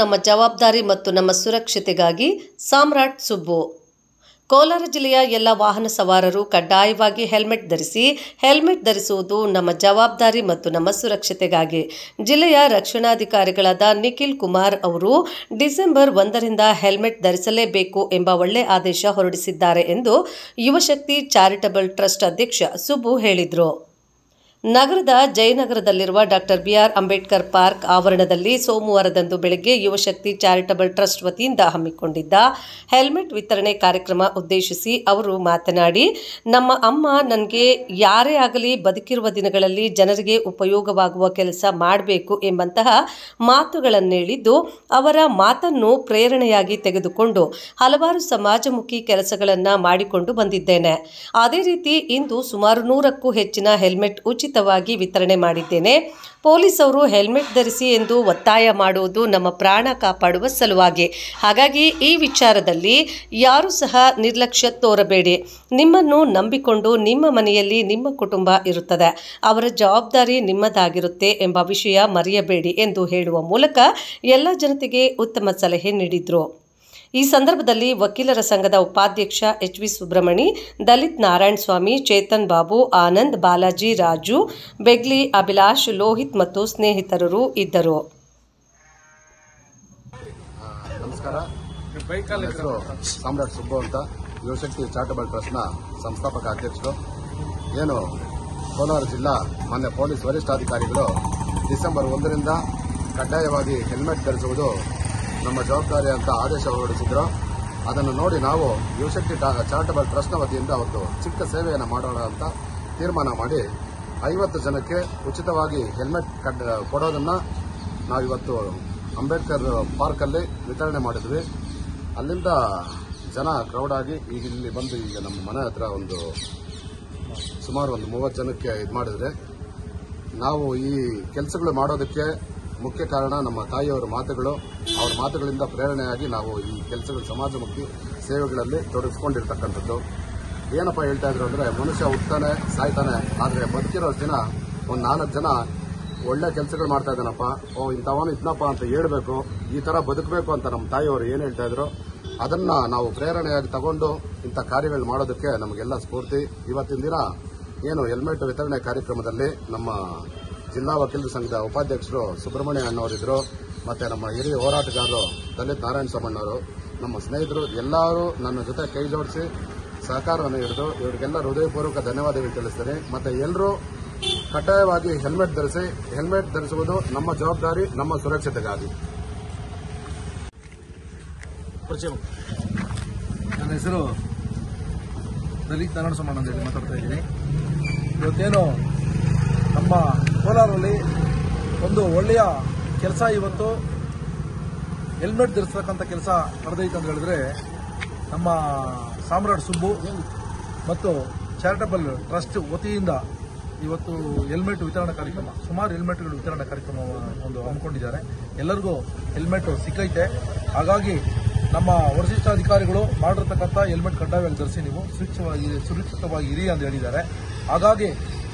ನಮ್ಮ ಜವಾಬ್ದಾರಿ ಮತ್ತು ನಮ್ಮ ಸುರಕ್ಷತೆಗಾಗಿ ಸಾಮ್ರಾಟ್ ಸುಬ್ಬು. ಕೋಲಾರ ಜಿಲ್ಲೆಯ ಎಲ್ಲ ವಾಹನ ಸವಾರರು ಕಡ್ಡಾಯವಾಗಿ ಹೆಲ್ಮೆಟ್ ಧರಿಸಿ. ಹೆಲ್ಮೆಟ್ ಧರಿಸುವುದು ನಮ್ಮ ಜವಾಬ್ದಾರಿ ಮತ್ತು ನಮ್ಮ ಸುರಕ್ಷತೆಗಾಗಿ. ಜಿಲ್ಲೆಯ ರಕ್ಷಣಾಧಿಕಾರಿಗಳಾದ ನಿಖಿಲ್ ಕುಮಾರ್ ಅವರು ಡಿಸೆಂಬರ್ 1ರಿಂದ ಹೆಲ್ಮೆಟ್ ಧರಿಸಲೇಬೇಕು ಎಂಬ ಒಳ್ಳೆ ಆದೇಶ ಹೊರಡಿಸಿದ್ದಾರೆ ಎಂದು ಯುವಶಕ್ತಿ ಚಾರಿಟಬಲ್ ಟ್ರಸ್ಟ್ ಅಧ್ಯಕ್ಷ ಸುಬ್ಬು ಹೇಳಿದರು. ನಗರದ ಜಯನಗರದಲ್ಲಿರುವ ಡಾಕ್ಟರ್ ಬಿ.ಆರ್. ಅಂಬೇಡ್ಕರ್ ಪಾರ್ಕ್ ಆವರಣದಲ್ಲಿ ಸೋಮವಾರದಂದು ಬೆಳಗ್ಗೆ ಯುವಶಕ್ತಿ ಚಾರಿಟಬಲ್ ಟ್ರಸ್ಟ್ ವತಿಯಿಂದ ಹಮ್ಮಿಕೊಂಡಿದ್ದ ಹೆಲ್ಮೆಟ್ ವಿತರಣೆ ಕಾರ್ಯಕ್ರಮ ಉದ್ದೇಶಿಸಿ ಅವರು ಮಾತನಾಡಿ, ನಮ್ಮ ಅಮ್ಮ ನನಗೆ ಯಾರೇ ಆಗಲಿ ಬದುಕಿರುವ ದಿನಗಳಲ್ಲಿ ಜನರಿಗೆ ಉಪಯೋಗವಾಗುವ ಕೆಲಸ ಮಾಡಬೇಕು ಎಂಬಂತಹ ಮಾತುಗಳನ್ನೇಳಿದ್ದು, ಅವರ ಮಾತನ್ನು ಪ್ರೇರಣೆಯಾಗಿ ತೆಗೆದುಕೊಂಡು ಹಲವಾರು ಸಮಾಜಮುಖಿ ಕೆಲಸಗಳನ್ನು ಮಾಡಿಕೊಂಡು ಬಂದಿದ್ದೇನೆ. ಅದೇ ರೀತಿ ಇಂದು ಸುಮಾರು 100ಕ್ಕೂ ಹೆಚ್ಚಿನ ಹೆಲ್ಮೆಟ್ ಉಚಿತವಾಗಿ ವಿತರಣೆ ಮಾಡಿದ್ದೇನೆ. ಪೊಲೀಸ್ ಅವರು ಹೆಲ್ಮೆಟ್ ಧರಿಸಿ ಎಂದು ಒತ್ತಾಯ ಮಾಡುವುದು ನಮ್ಮ ಪ್ರಾಣ ಕಾಪಾಡುವ ಸಲುವಾಗಿ. ಹಾಗಾಗಿ ಈ ವಿಚಾರದಲ್ಲಿ ಯಾರೂ ಸಹ ನಿರ್ಲಕ್ಷ್ಯ ತೋರಬೇಡಿ. ನಿಮ್ಮನ್ನು ನಂಬಿಕೊಂಡು ನಿಮ್ಮ ಮನೆಯಲ್ಲಿ ನಿಮ್ಮ ಕುಟುಂಬ ಇರುತ್ತದೆ. ಅವರ ಜವಾಬ್ದಾರಿ ನಿಮ್ಮದಾಗಿರುತ್ತೆ ಎಂಬ ವಿಷಯ ಮರೆಯಬೇಡಿ ಎಂದು ಹೇಳುವ ಮೂಲಕ ಎಲ್ಲ ಜನತೆಗೆ ಉತ್ತಮ ಸಲಹೆ ನೀಡಿದರು. ಈ ಸಂದರ್ಭದಲ್ಲಿ ವಕೀಲರ ಸಂಘದ ಉಪಾಧ್ಯಕ್ಷ ಎಚ್.ವಿ. ಸುಬ್ರಹ್ಮಣಿ, ದಲಿತ್ ನಾರಾಯಣ ಸ್ವಾಮಿ, ಚೇತನ್ ಬಾಬು, ಆನಂದ್, ಬಾಲಾಜಿ, ರಾಜು, ಬೆಗ್ಲಿ, ಅಭಿಲಾಷ್, ಲೋಹಿತ್ ಮತ್ತು ಸ್ನೇಹಿತರು ಇದ್ದರು. ನಮಸ್ಕಾರ. ನನ್ನ ಹೆಸರು ಸಾಮ್ರಾಟ್ ಸುಬ್ಬು ಅಂತ, ಯುವಶಕ್ತಿ ಚಾರಿಟಬಲ್ ಟ್ರಸ್ಟ್ನ ಸಂಸ್ಥಾಪಕ ಅಧ್ಯಕ್ಷರು. ಏನು ಕೋಲಾರ ಜಿಲ್ಲಾ ಮಾನ್ಯ ಪೊಲೀಸ್ ವರಿಷ್ಠಾಧಿಕಾರಿಗಳು ಡಿಸೆಂಬರ್ 1ರಿಂದ ಕಡ್ಡಾಯವಾಗಿ ಹೆಲ್ಮೆಟ್ ಧರಿಸುವುದು ನಮ್ಮ ಜವಾಬ್ದಾರಿ ಅಂತ ಆದೇಶ ಹೊರಡಿಸಿದ್ರು. ಅದನ್ನು ನೋಡಿ ನಾವು ಯುವಶಕ್ತಿ ಚಾರಿಟಬಲ್ ಟ್ರಸ್ಟ್ನ ವತಿಯಿಂದ ಒಂದು ಚಿಕ್ಕ ಸೇವೆಯನ್ನು ಮಾಡೋಣ ಅಂತ ತೀರ್ಮಾನ ಮಾಡಿ 50 ಜನಕ್ಕೆ ಉಚಿತವಾಗಿ ಹೆಲ್ಮೆಟ್ ಕೊಡೋದನ್ನು ನಾವಿವತ್ತು ಅಂಬೇಡ್ಕರ್ ಪಾರ್ಕಲ್ಲಿ ವಿತರಣೆ ಮಾಡಿದ್ವಿ. ಅಲ್ಲಿಂದ ಜನ ಕ್ರೌಡ್ ಆಗಿ ಈಗ ಇಲ್ಲಿ ಬಂದು ಈಗ ನಮ್ಮ ಮನೆ ಹತ್ರ ಸುಮಾರು 30 ಜನಕ್ಕೆ ಇದು ಮಾಡಿದ್ರೆ, ನಾವು ಈ ಕೆಲಸಗಳು ಮಾಡೋದಕ್ಕೆ ಮುಖ್ಯ ಕಾರಣ ನಮ್ಮ ತಾಯಿಯವರ ಮಾತುಗಳು. ಅವರ ಮಾತುಗಳಿಂದ ಪ್ರೇರಣೆಯಾಗಿ ನಾವು ಈ ಕೆಲಸಗಳು ಸಮಾಜಮುಖಿ ಸೇವೆಗಳಲ್ಲಿ ತೊಡಗಿಸ್ಕೊಂಡಿರ್ತಕ್ಕಂಥದ್ದು. ಏನಪ್ಪ ಹೇಳ್ತಾ ಇದ್ರು ಅಂದರೆ, ಮನುಷ್ಯ ಹುಟ್ತಾನೆ ಸಾಯ್ತಾನೆ, ಆದರೆ ಬದುಕಿರೋ ದಿನ ಒಂದು 4 ಜನ ಒಳ್ಳೆ ಕೆಲಸಗಳು ಮಾಡ್ತಾ ಇದ್ದಾನಪ್ಪ, ಇಂಥವನು ಇದ್ನಪ್ಪ ಅಂತ ಹೇಳಬೇಕು, ಈ ಥರ ಬದುಕಬೇಕು ಅಂತ ನಮ್ಮ ತಾಯಿಯವರು ಏನು ಹೇಳ್ತಾ ಇದ್ರು ಅದನ್ನು ನಾವು ಪ್ರೇರಣೆಯಾಗಿ ತಗೊಂಡು ಇಂಥ ಕಾರ್ಯಗಳು ಮಾಡೋದಕ್ಕೆ ನಮಗೆಲ್ಲ ಸ್ಫೂರ್ತಿ. ಇವತ್ತಿನ ದಿನ ಏನು ಹೆಲ್ಮೆಟ್ ವಿತರಣೆ ಕಾರ್ಯಕ್ರಮದಲ್ಲಿ ನಮ್ಮ ಜಿಲ್ಲಾ ವಕೀಲರ ಸಂಘದ ಉಪಾಧ್ಯಕ್ಷರು ಸುಬ್ರಹ್ಮಣ್ಯ ಅಣ್ಣವರಿದ್ದರು, ಮತ್ತು ನಮ್ಮ ಹಿರಿಯ ಹೋರಾಟಗಾರರು ದಲಿತ್ ನಾರಾಯಣ ಸ್ವಾಮಣ್ಣವರು, ನಮ್ಮ ಸ್ನೇಹಿತರು ಎಲ್ಲರೂ ನನ್ನ ಜೊತೆ ಕೈ ಜೋಡಿಸಿ ಸಹಕಾರವನ್ನು ಹಿಡಿದು ಇವರಿಗೆಲ್ಲ ಹೃದಯಪೂರ್ವಕ ಧನ್ಯವಾದಗಳು ತಿಳಿಸ್ತೀನಿ. ಮತ್ತು ಎಲ್ಲರೂ ಕಡ್ಡಾಯವಾಗಿ ಹೆಲ್ಮೆಟ್ ಧರಿಸಿ. ಹೆಲ್ಮೆಟ್ ಧರಿಸುವುದು ನಮ್ಮ ಜವಾಬ್ದಾರಿ, ನಮ್ಮ ಸುರಕ್ಷತೆಗಾಗಿ. ನನ್ನ ಹೆಸರು ದಲಿತ್ ನಾರಾಯಣ ಸ್ವಾಮಣ್ಣ ಅಂತ ಹೇಳಿ ಮಾತಾಡ್ತಾ ಇದ್ದೀನಿ. ಇವತ್ತೇನು ನಮ್ಮ ಕೋಲಾರಲ್ಲಿ ಒಂದು ಒಳ್ಳೆಯ ಕೆಲಸ, ಇವತ್ತು ಹೆಲ್ಮೆಟ್ ಧರಿಸತಕ್ಕಂಥ ಕೆಲಸ ನಡೆದೈತೆ ಅಂತ ಹೇಳಿದ್ರೆ, ನಮ್ಮ ಸಾಮ್ರಾಟ್ ಸುಬ್ಬು ಮತ್ತು ಚಾರಿಟಬಲ್ ಟ್ರಸ್ಟ್ ವತಿಯಿಂದ ಇವತ್ತು ಹೆಲ್ಮೆಟ್ ವಿತರಣಾ ಕಾರ್ಯಕ್ರಮ, ಸುಮಾರು ಹೆಲ್ಮೆಟ್ಗಳು ವಿತರಣಾ ಕಾರ್ಯಕ್ರಮ ಹಮ್ಮಿಕೊಂಡಿದ್ದಾರೆ. ಎಲ್ಲರಿಗೂ ಹೆಲ್ಮೆಟ್ ಸಿಕ್ಕೈತೆ. ಹಾಗಾಗಿ ನಮ್ಮ ವರಿಷ್ಠಾಧಿಕಾರಿಗಳು ಮಾಡಿರ್ತಕ್ಕಂಥ ಹೆಲ್ಮೆಟ್ ಕಡ್ಡಾಯವಾಗಿ ಧರಿಸಿ, ನೀವು ಸುರಕ್ಷಿತವಾಗಿ ಇರಿ ಅಂತ ಹೇಳಿದ್ದಾರೆ. ಹಾಗಾಗಿ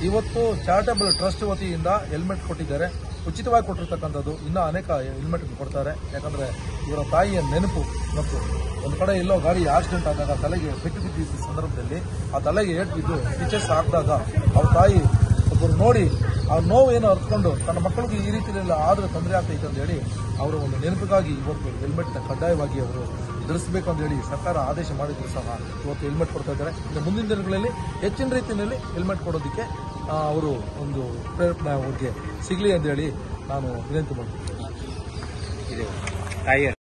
ಇವತ್ತು ಚಾರಿಟಬಲ್ ಟ್ರಸ್ಟ್ ವತಿಯಿಂದ ಹೆಲ್ಮೆಟ್ ಕೊಟ್ಟಿದ್ದಾರೆ. ಉಚಿತವಾಗಿ ಕೊಟ್ಟಿರ್ತಕ್ಕಂಥದ್ದು ಇನ್ನೂ ಅನೇಕ ಹೆಲ್ಮೆಟ್ ಕೊಡ್ತಾರೆ. ಯಾಕಂದರೆ ಇವರ ತಾಯಿಯ ನೆನಪು, ಮತ್ತು ಒಂದು ಕಡೆ ಎಲ್ಲೋ ಗಾಡಿ ಆಕ್ಸಿಡೆಂಟ್ ಆದಾಗ ತಲೆಗೆ ಪೆಟ್ಟು ಬಿದ್ದಿದ್ದ ಸಂದರ್ಭದಲ್ಲಿ ಆ ತಲೆಗೆ ಏಟ್ ಬಿದ್ದು ಸ್ಟಿಚಸ್ ಹಾಕಿದಾಗ ಅವ್ರ ತಾಯಿ ಒಬ್ಬರು ನೋಡಿ ಅವ್ರ ನೋವು ಏನೋ ಅರ್ತ್ಕೊಂಡು ತನ್ನ ಮಕ್ಕಳಿಗೆ ಈ ರೀತಿಯಲ್ಲಿ ಆದರೆ ತೊಂದರೆ ಆಗ್ತೈತೆ ಅಂತ ಹೇಳಿ ಅವರ ಒಂದು ನೆನಪಿಗಾಗಿ ಇವತ್ತು ಹೆಲ್ಮೆಟ್ನ ಕಡ್ಡಾಯವಾಗಿ ಅವರು ಧರಿಸಬೇಕು ಅಂತ ಹೇಳಿ ಸರ್ಕಾರ ಆದೇಶ ಮಾಡಿದ್ರು ಸಹ ಇವತ್ತು ಹೆಲ್ಮೆಟ್ ಕೊಡ್ತಾ ಇದ್ದಾರೆ. ಇನ್ನು ಮುಂದಿನ ದಿನಗಳಲ್ಲಿ ಹೆಚ್ಚಿನ ರೀತಿಯಲ್ಲಿ ಹೆಲ್ಮೆಟ್ ಕೊಡೋದಕ್ಕೆ ಅವರು ಒಂದು ಪ್ರಯತ್ನ ಅವ್ರಿಗೆ ಸಿಗಲಿ ಅಂತ ಹೇಳಿ ನಾನು ವಿನಂತಿ ಮಾಡ್ತೀನಿ.